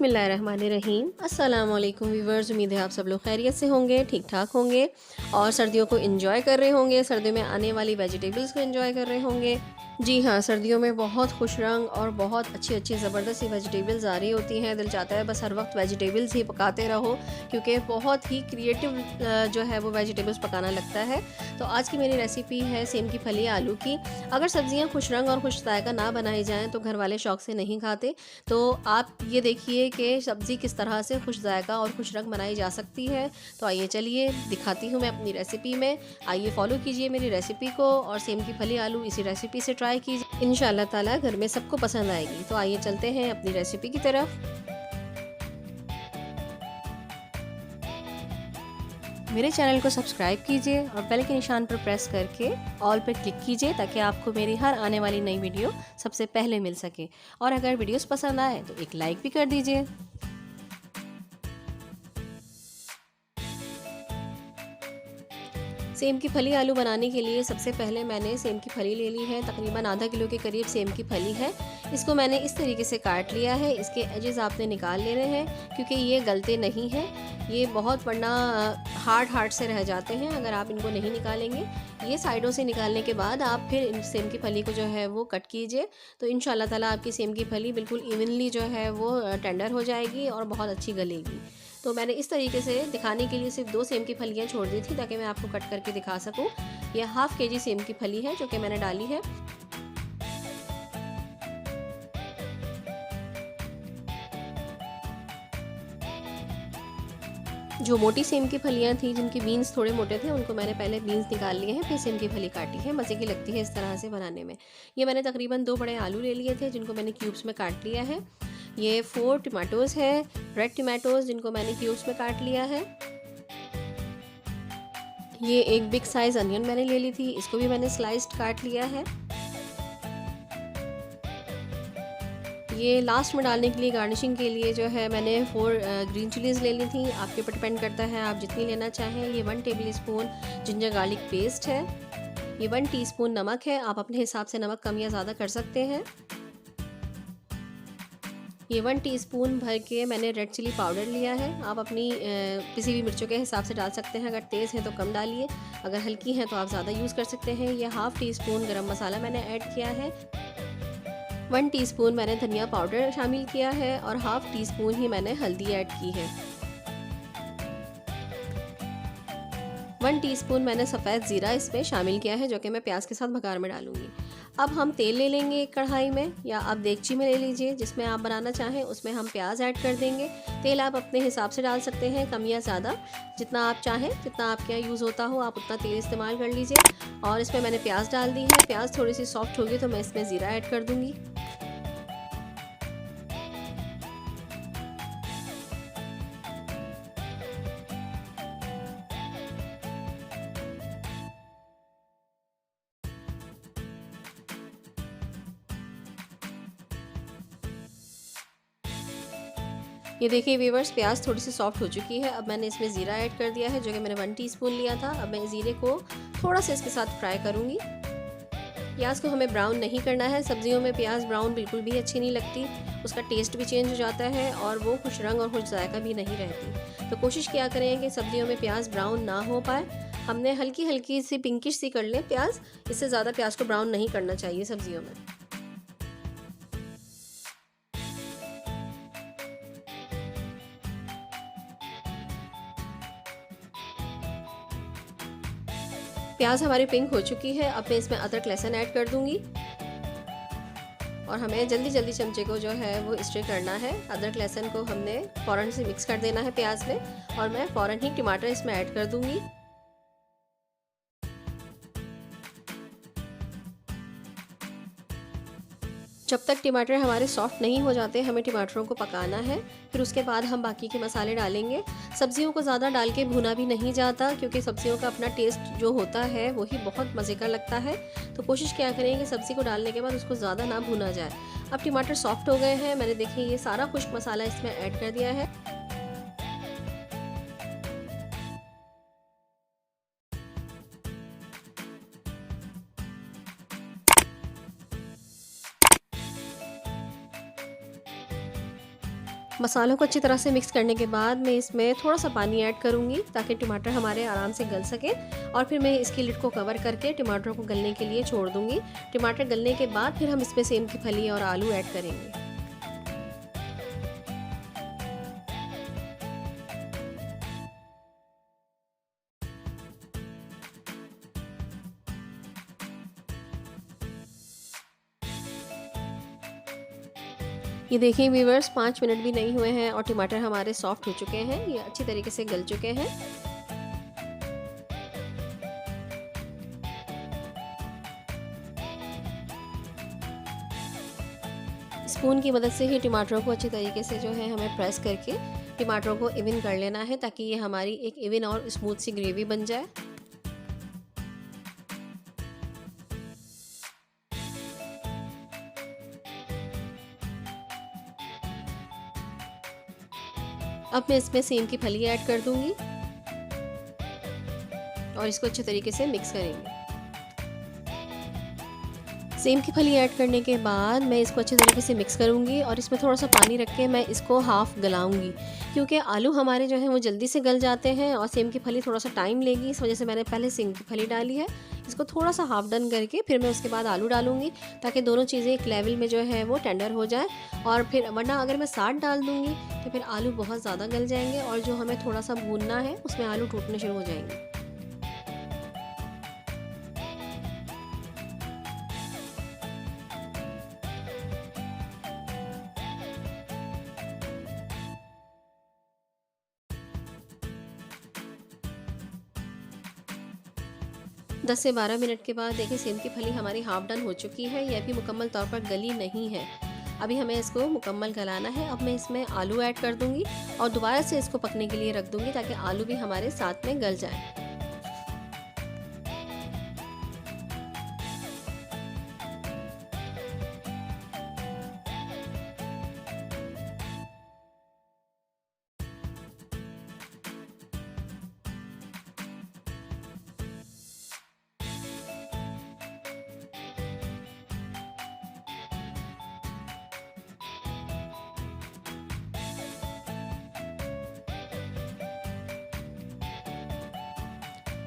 बिस्मिल्लाहिर्रहमानिर्रहीम। अस्सलाम वालेकुम व्यूवर्स, उम्मीद है आप सब लोग खैरियत से होंगे, ठीक ठाक होंगे और सर्दियों को एंजॉय कर रहे होंगे। सर्दियों में आने वाली वेजिटेबल्स को एंजॉय कर रहे होंगे। जी हाँ, सर्दियों में बहुत खुश रंग और बहुत अच्छी अच्छी ज़बरदस्त सी वेजिटेबल्स आ रही होती हैं। दिल चाहता है बस हर वक्त वेजिटेबल्स ही पकाते रहो, क्योंकि बहुत ही क्रिएटिव जो है वो वेजिटेबल्स पकाना लगता है। तो आज की मेरी रेसिपी है सेम की फली आलू की। अगर सब्जियाँ खुश रंग और खुश जायका ना बनाई जाएँ तो घर वाले शौक से नहीं खाते। तो आप ये देखिए कि सब्ज़ी किस तरह से खुश जायका और खुश रंग बनाई जा सकती है। तो आइए चलिए दिखाती हूँ मैं अपनी रेसिपी में। आइए फॉलो कीजिए मेरी रेसिपी को और सेम की फली आलू इसी रेसिपी से ट्राई कीजिए। इंशाल्लाह ताला घर में सबको पसंद आएगी। तो आइए चलते हैं अपनी रेसिपी की तरफ। मेरे चैनल को सब्सक्राइब कीजिए और बेल के निशान पर प्रेस करके ऑल पर क्लिक कीजिए, ताकि आपको मेरी हर आने वाली नई वीडियो सबसे पहले मिल सके। और अगर वीडियोस पसंद आए तो एक लाइक भी कर दीजिए। सेम की फली आलू बनाने के लिए सबसे पहले मैंने सेम की फली ले ली है। तकरीबन आधा किलो के करीब सेम की फली है। इसको मैंने इस तरीके से काट लिया है। इसके एजेस आपने निकाल लेने हैं, क्योंकि ये गलते नहीं हैं। ये बहुत वरना हार्ड से रह जाते हैं अगर आप इनको नहीं निकालेंगे। ये साइडों से निकालने के बाद आप फिर सेम की फली को जो है वो कट कीजिए। तो इंशाल्लाह ताला आपकी सेम की फली बिल्कुल इवनली जो है वो टेंडर हो जाएगी और बहुत अच्छी गलेगी। तो मैंने इस तरीके से दिखाने के लिए सिर्फ 2 सेम की फलियाँ छोड़ दी थी, ताकि मैं आपको कट करके दिखा सकूं। यह हाफ केजी सेम की फली है जो कि मैंने डाली है। जो मोटी सेम की फलियाँ थी, जिनके बीन्स थोड़े मोटे थे, उनको मैंने पहले बीन्स निकाल लिए हैं, फिर सेम की फली काटी है। मज़े की लगती है इस तरह से बनाने में। ये मैंने तकरीबन 2 बड़े आलू ले लिए थे, जिनको मैंने क्यूब्स में काट लिया है। ये 4 टमाटोज़ है, रेड टमाटोज़, जिनको मैंने क्यूब्स में काट लिया है। ये एक बिग साइज़ अनियन मैंने ले ली थी, इसको भी मैंने स्लाइस्ड काट लिया है। ये लास्ट में डालने के लिए गार्निशिंग के लिए जो है मैंने 4 ग्रीन चिलीज़ ले ली थी। आपके ऊपर डिपेंड करता है आप जितनी लेना चाहें। ये 1 table spoon ginger garlic paste है। ये 1 टीस्पून नमक है। आप अपने हिसाब से नमक कम या ज़्यादा कर सकते हैं। ये 1 टीस्पून भर के मैंने रेड चिली पाउडर लिया है। आप अपनी पिसी हुई मिर्चों के हिसाब से डाल सकते हैं। अगर तेज़ है तो कम डालिए, अगर हल्की है तो आप ज़्यादा यूज़ कर सकते हैं। ये हाफ़ टीस्पून गरम मसाला मैंने ऐड किया है। 1 टीस्पून मैंने धनिया पाउडर शामिल किया है और हाफ़ टीस्पून ही मैंने हल्दी ऐड की है। 1 टीस्पून मैंने सफ़ेद ज़ीरा इसमें शामिल किया है, जो कि मैं प्याज के साथ बघार में डालूंगी। अब हम तेल ले लेंगे एक कढ़ाई में, या आप देगची में ले लीजिए, जिसमें आप बनाना चाहें। उसमें हम प्याज ऐड कर देंगे। तेल आप अपने हिसाब से डाल सकते हैं, कम या ज़्यादा, जितना आप चाहें, जितना आपके यहाँ यूज़ होता हो आप उतना तेल इस्तेमाल कर लीजिए। और इसमें मैंने प्याज डाल दी है। प्याज थोड़ी सी सॉफ्ट होगी तो मैं इसमें ज़ीरा ऐड कर दूँगी। ये देखिए व्यूअर्स, प्याज थोड़ी सी सॉफ्ट हो चुकी है। अब मैंने इसमें ज़ीरा ऐड कर दिया है, जो कि मैंने 1 टीस्पून लिया था। अब मैं ज़ीरे को थोड़ा सा इसके साथ फ्राई करूँगी। प्याज को हमें ब्राउन नहीं करना है। सब्जियों में प्याज ब्राउन बिल्कुल भी अच्छी नहीं लगती, उसका टेस्ट भी चेंज हो जाता है और वो खुश रंग और खुश जायका भी नहीं रहती। तो कोशिश किया करें कि सब्जियों में प्याज ब्राउन ना हो पाए। हमने हल्की हल्की सी पिंकिश सी कर लें प्याज, इससे ज़्यादा प्याज को ब्राउन नहीं करना चाहिए सब्जियों में। प्याज हमारी पिंक हो चुकी है। अब मैं इसमें अदरक लहसुन ऐड कर दूंगी और हमें जल्दी जल्दी चमचे को जो है वो स्टर करना है। अदरक लहसुन को हमने फ़ौरन से मिक्स कर देना है प्याज में, और मैं फ़ौरन ही टमाटर इसमें ऐड कर दूंगी। जब तक टमाटर हमारे सॉफ्ट नहीं हो जाते हमें टमाटरों को पकाना है। फिर उसके बाद हम बाकी के मसाले डालेंगे। सब्जियों को ज़्यादा डाल के भुना भी नहीं जाता, क्योंकि सब्जियों का अपना टेस्ट जो होता है वही बहुत मज़े का लगता है। तो कोशिश क्या करें कि सब्ज़ी को डालने के बाद उसको ज़्यादा ना भुना जाए। अब टमाटर सॉफ्ट हो गए हैं। मैंने देखिए ये सारा खुश्क मसाला इसमें ऐड कर दिया है। मसालों को अच्छी तरह से मिक्स करने के बाद मैं इसमें थोड़ा सा पानी ऐड करूँगी ताकि टमाटर हमारे आराम से गल सके, और फिर मैं इसकी लिड को कवर करके टमाटर को गलने के लिए छोड़ दूँगी। टमाटर गलने के बाद फिर हम इसमें सेम की फली और आलू ऐड करेंगे। ये देखिए व्यूअर्स, 5 मिनट भी नहीं हुए हैं और टमाटर हमारे सॉफ्ट हो चुके हैं, ये अच्छी तरीके से गल चुके हैं। स्पून की मदद से ही टमाटरों को अच्छी तरीके से जो है हमें प्रेस करके टमाटरों को इवन कर लेना है, ताकि ये हमारी एक इवन और स्मूथ सी ग्रेवी बन जाए। अब मैं इसमें सेम की फली ऐड कर दूंगी और इसको अच्छे तरीके से मिक्स करेंगे। सेम की फली ऐड करने के बाद मैं इसको अच्छे तरीके से मिक्स करूंगी और इसमें थोड़ा सा पानी रख के मैं इसको हाफ़ गलाऊंगी, क्योंकि आलू हमारे जो हैं वो जल्दी से गल जाते हैं और सेम की फली थोड़ा सा टाइम लेगी। इस वजह से मैंने पहले सेम की फली डाली है। इसको थोड़ा सा हाफ़ डन करके फिर मैं उसके बाद आलू डालूंगी, ताकि दोनों चीज़ें एक लेवल में जो है वो टेंडर हो जाए। और फिर वरना अगर मैं साथ डाल दूँगी तो फिर आलू बहुत ज़्यादा गल जाएंगे और जो हमें थोड़ा सा भूनना है उसमें आलू टूटने शुरू हो जाएंगे। 10 से 12 मिनट के बाद देखिए सेम की फली हमारी हाफ डन हो चुकी है। ये अभी मुकम्मल तौर पर गली नहीं है, अभी हमें इसको मुकम्मल गलाना है। अब मैं इसमें आलू ऐड कर दूंगी और दोबारा से इसको पकने के लिए रख दूंगी, ताकि आलू भी हमारे साथ में गल जाए।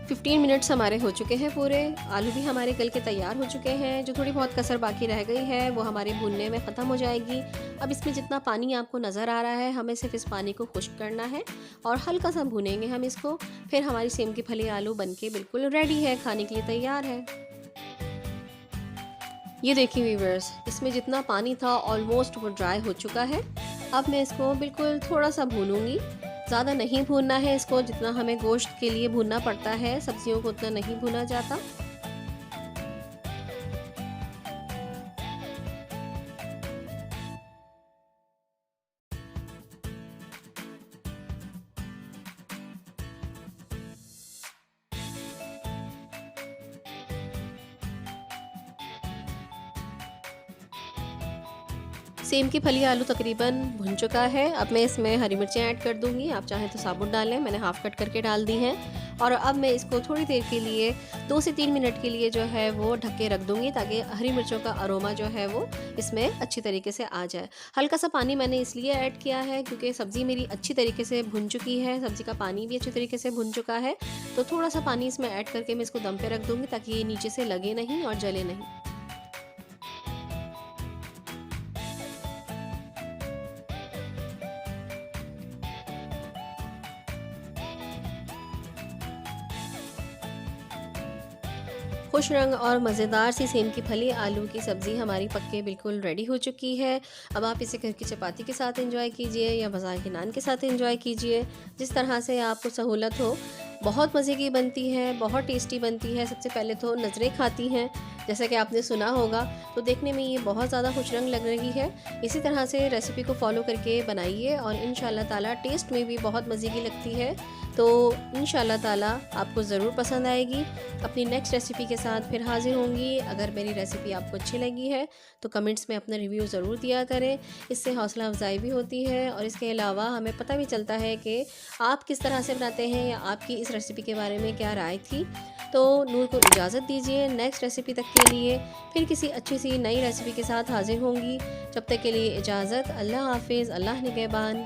फिफ्टीन मिनट्स हमारे हो चुके हैं पूरे। आलू भी हमारे गल के तैयार हो चुके हैं। जो थोड़ी बहुत कसर बाकी रह गई है वो हमारे भुनने में ख़त्म हो जाएगी। अब इसमें जितना पानी आपको नज़र आ रहा है, हमें सिर्फ इस पानी को खुश्क करना है और हल्का सा भुनेंगे हम इसको। फिर हमारी सेम की फली आलू बनके बिल्कुल रेडी है, खाने के लिए तैयार है। ये देखिए व्यूअर्स, इसमें जितना पानी था ऑलमोस्ट वो ड्राई हो चुका है। अब मैं इसको बिल्कुल थोड़ा सा भूनूंगी, ज़्यादा नहीं भूनना है इसको। जितना हमें गोश्त के लिए भूनना पड़ता है, सब्जियों को उतना नहीं भुना जाता। सेम की फली आलू तकरीबन भुन चुका है। अब मैं इसमें हरी मिर्चें ऐड कर दूंगी, आप चाहें तो साबुत डालें, मैंने हाफ कट करके डाल दी हैं। और अब मैं इसको थोड़ी देर के लिए 2 से 3 मिनट के लिए जो है वो ढक के रख दूंगी, ताकि हरी मिर्चों का अरोमा जो है वो इसमें अच्छी तरीके से आ जाए। हल्का सा पानी मैंने इसलिए ऐड किया है क्योंकि सब्ज़ी मेरी अच्छी तरीके से भुन चुकी है, सब्ज़ी का पानी भी अच्छी तरीके से भुन चुका है। तो थोड़ा सा पानी इसमें ऐड करके मैं इसको दम पे रख दूँगी, ताकि ये नीचे से लगे नहीं और जले नहीं। खुश रंग और मज़ेदार सी सेम की फली आलू की सब्ज़ी हमारी पक के बिल्कुल रेडी हो चुकी है। अब आप इसे घर की चपाती के साथ एंजॉय कीजिए या बाज़ार के नान के साथ एंजॉय कीजिए, जिस तरह से आपको सहूलत हो। बहुत मज़े की बनती है, बहुत टेस्टी बनती है। सबसे पहले तो नज़रें खाती हैं, जैसा कि आपने सुना होगा, तो देखने में ये बहुत ज़्यादा खुश रंग लग रही है। इसी तरह से रेसिपी को फॉलो करके बनाइए और इंशाल्लाह ताला टेस्ट में भी बहुत मज़े की लगती है। तो इंशाल्लाह ताला आपको ज़रूर पसंद आएगी। अपनी नेक्स्ट रेसिपी के साथ फिर हाज़िर होंगी। अगर मेरी रेसिपी आपको अच्छी लगी है तो कमेंट्स में अपना रिव्यू ज़रूर दिया करें, इससे हौसला अफजाई भी होती है और इसके अलावा हमें पता भी चलता है कि आप किस तरह से बनाते हैं या आपकी इस रेसिपी के बारे में क्या राय थी। तो नूर को इजाज़त दीजिए नेक्स्ट रेसिपी तक के लिए। फिर किसी अच्छी सी नई रेसिपी के साथ हाजिर होंगी। जब तक के लिए इजाज़त। अल्लाह हाफिज़, अल्लाह निगहबान।